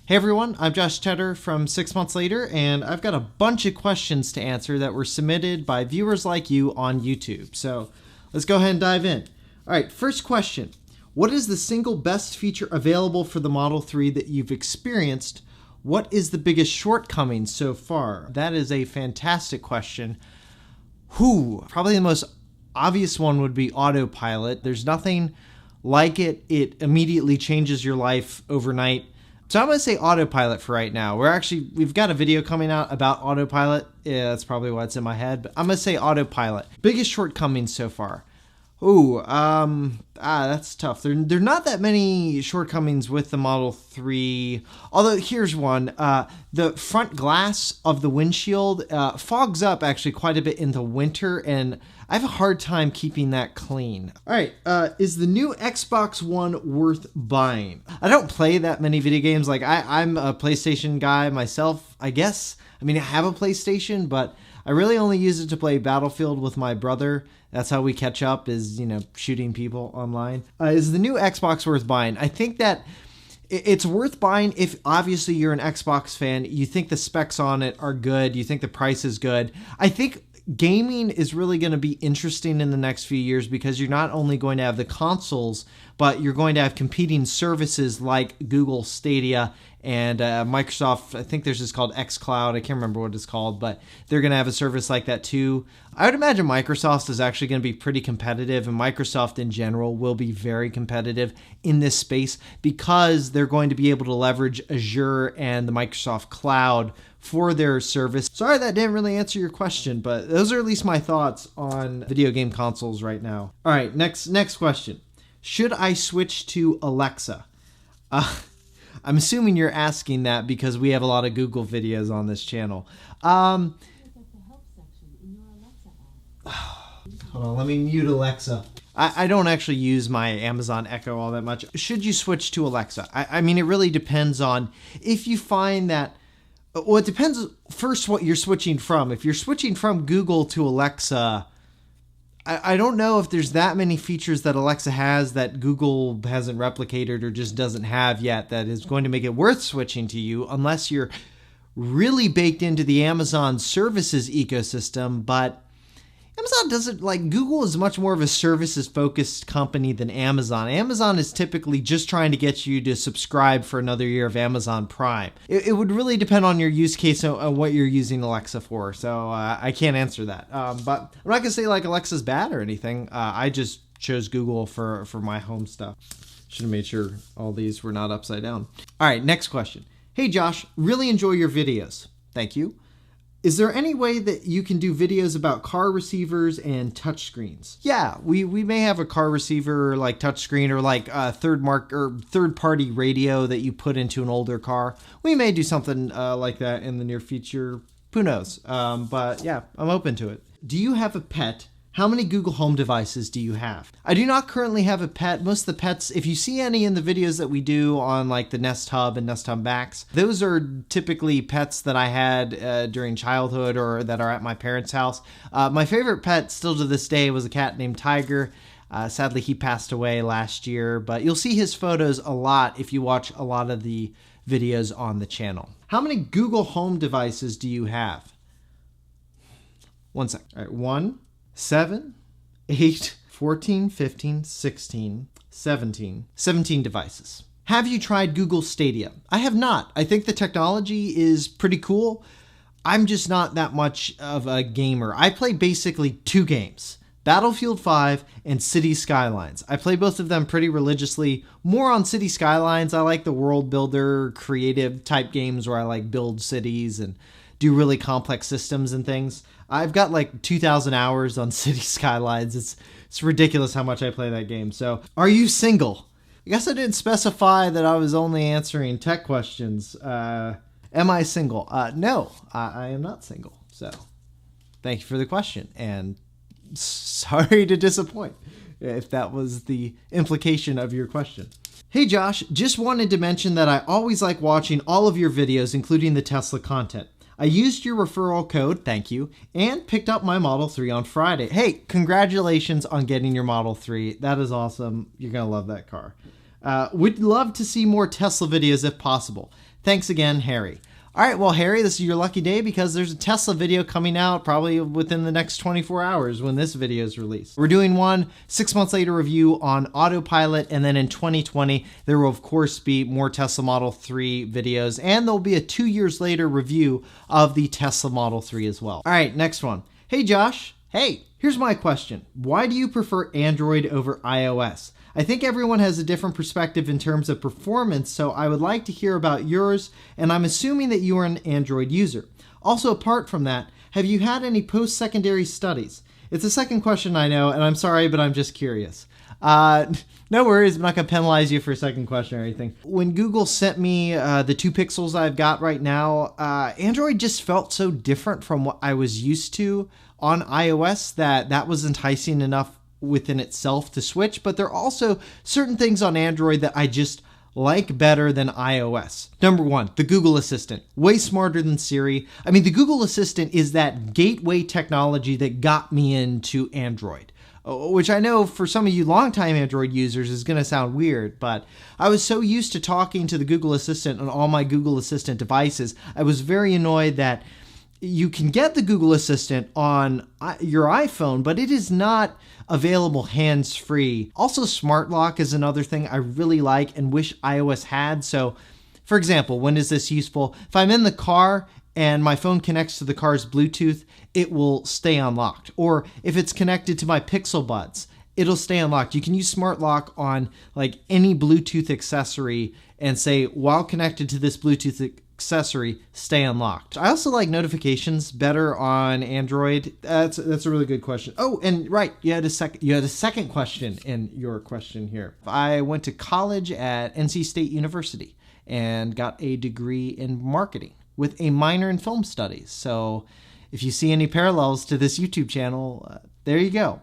Hey everyone, I'm Josh Tedder from 6 Months Later, and I've got a bunch of questions to answer that were submitted by viewers like you on YouTube. So let's go ahead and dive in. All right, first question. What is the single best feature available for the Model 3 that you've experienced? What is the biggest shortcoming so far? That is a fantastic question. Probably the most obvious one would be autopilot. There's nothing like it. It immediately changes your life overnight. So I'm going to say autopilot for right now. We've got a video coming out about autopilot. Yeah, that's probably why it's in my head, but I'm going to say autopilot. Biggest shortcomings so far. That's tough. There are not that many shortcomings with the Model 3. Although here's one. The front glass of the windshield fogs up actually quite a bit in the winter, and I have a hard time keeping that clean. All right, is the new Xbox One worth buying? I don't play that many video games. Like I'm a PlayStation guy myself, I guess. I mean, I have a PlayStation, but I really only use it to play Battlefield with my brother. That's how we catch up, is, shooting people online. Is the new Xbox worth buying? I think that it's worth buying if obviously you're an Xbox fan, you think the specs on it are good, you think the price is good. I think gaming is really going to be interesting in the next few years because you're not only going to have the consoles, but you're going to have competing services like Google Stadia and Microsoft. I think there's this called xCloud. I can't remember what it's called, but they're going to have a service like that too. I would imagine Microsoft is actually going to be pretty competitive, and Microsoft in general will be very competitive in this space because they're going to be able to leverage Azure and the Microsoft Cloud for their service. Sorry that didn't really answer your question, but those are at least my thoughts on video game consoles right now. All right, next question. Should I switch to Alexa? I'm assuming you're asking that because we have a lot of Google videos on this channel. Hold on, let me mute Alexa. I don't actually use my Amazon Echo all that much. Should you switch to Alexa? I mean, it really depends on if you find that. Well, it depends first what you're switching from. If you're switching from Google to Alexa, I don't know if there's that many features that Alexa has that Google hasn't replicated or just doesn't have yet that is going to make it worth switching to you unless you're really baked into the Amazon services ecosystem. But Amazon doesn't, like, Google is much more of a services focused company than Amazon. Amazon is typically just trying to get you to subscribe for another year of Amazon Prime. It would really depend on your use case and what you're using Alexa for. So I can't answer that. But I'm not going to say like Alexa's bad or anything. I just chose Google for my home stuff. Should have made sure all these were not upside down. All right, next question. Hey Josh, really enjoy your videos. Thank you. Is there any way that you can do videos about car receivers and touchscreens? Yeah, we may have a car receiver like touchscreen or like a third-party radio that you put into an older car. We may do something like that in the near future. Who knows? But yeah, I'm open to it. Do you have a pet? How many Google Home devices do you have? I do not currently have a pet. Most of the pets, if you see any in the videos that we do on like the Nest Hub and Nest Hub Max, those are typically pets that I had during childhood or that are at my parents' house. My favorite pet still to this day was a cat named Tiger. Sadly, he passed away last year, but you'll see his photos a lot if you watch a lot of the videos on the channel. How many Google Home devices do you have? 1 sec. All right, 1, 7, 8, 14, 15, 16, 17. 17 devices. Have you tried Google Stadia? I have not. I think the technology is pretty cool. I'm just not that much of a gamer. I play basically 2 games. Battlefield 5 and City Skylines. I play both of them pretty religiously. More on City Skylines. I like the world builder, creative type games where I like build cities and do really complex systems and things. I've got like 2,000 hours on City Skylines. It's ridiculous how much I play that game. So, are you single? I guess I didn't specify that I was only answering tech questions. Am I single? No, I am not single. So, thank you for the question. And sorry to disappoint if that was the implication of your question. Hey Josh, just wanted to mention that I always like watching all of your videos, including the Tesla content. I used your referral code, thank you, and picked up my Model 3 on Friday. Hey, congratulations on getting your Model 3. That is awesome. You're going to love that car. Would love to see more Tesla videos if possible. Thanks again, Harry. All right, well, Harry, this is your lucky day because there's a Tesla video coming out probably within the next 24 hours when this video is released. We're doing one 6 months later review on autopilot, and then in 2020, there will of course be more Tesla Model 3 videos, and there'll be a 2 years later review of the Tesla Model 3 as well. All right, next one. Hey, Josh. Hey, here's my question. Why do you prefer Android over iOS? I think everyone has a different perspective in terms of performance, so I would like to hear about yours, and I'm assuming that you are an Android user. Also, apart from that, have you had any post-secondary studies? It's a second question, I know, and I'm sorry, but I'm just curious. No worries, I'm not going to penalize you for a second question or anything. When Google sent me the 2 Pixels I've got right now, Android just felt so different from what I was used to on iOS that was enticing enough within itself to switch, but there are also certain things on Android that I just like better than iOS. Number 1, the Google Assistant. Way smarter than Siri. I mean, the Google Assistant is that gateway technology that got me into Android, which I know for some of you longtime Android users is going to sound weird, but I was so used to talking to the Google Assistant on all my Google Assistant devices, I was very annoyed that you can get the Google Assistant on your iPhone, but it is not available hands-free. Also, Smart Lock is another thing I really like and wish iOS had. So, for example, when is this useful? If I'm in the car and my phone connects to the car's Bluetooth, it will stay unlocked. Or if it's connected to my Pixel Buds, it'll stay unlocked. You can use Smart Lock on like any Bluetooth accessory and say, while connected to this Bluetooth accessory, stay unlocked. I also like notifications better on Android. That's a really good question. Oh, and right, you had a second question in your question here. I went to college at NC State University and got a degree in marketing with a minor in film studies. So if you see any parallels to this YouTube channel, there you go.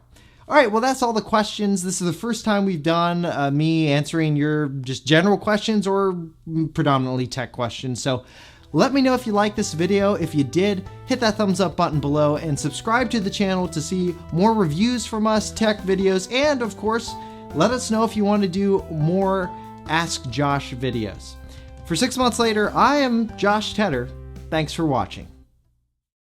All right, well, that's all the questions. This is the first time we've done me answering your just general questions or predominantly tech questions. So let me know if you liked this video. If you did, hit that thumbs up button below and subscribe to the channel to see more reviews from us, tech videos, and of course, let us know if you want to do more Ask Josh videos. For 6 months later, I am Josh Tedder. Thanks for watching.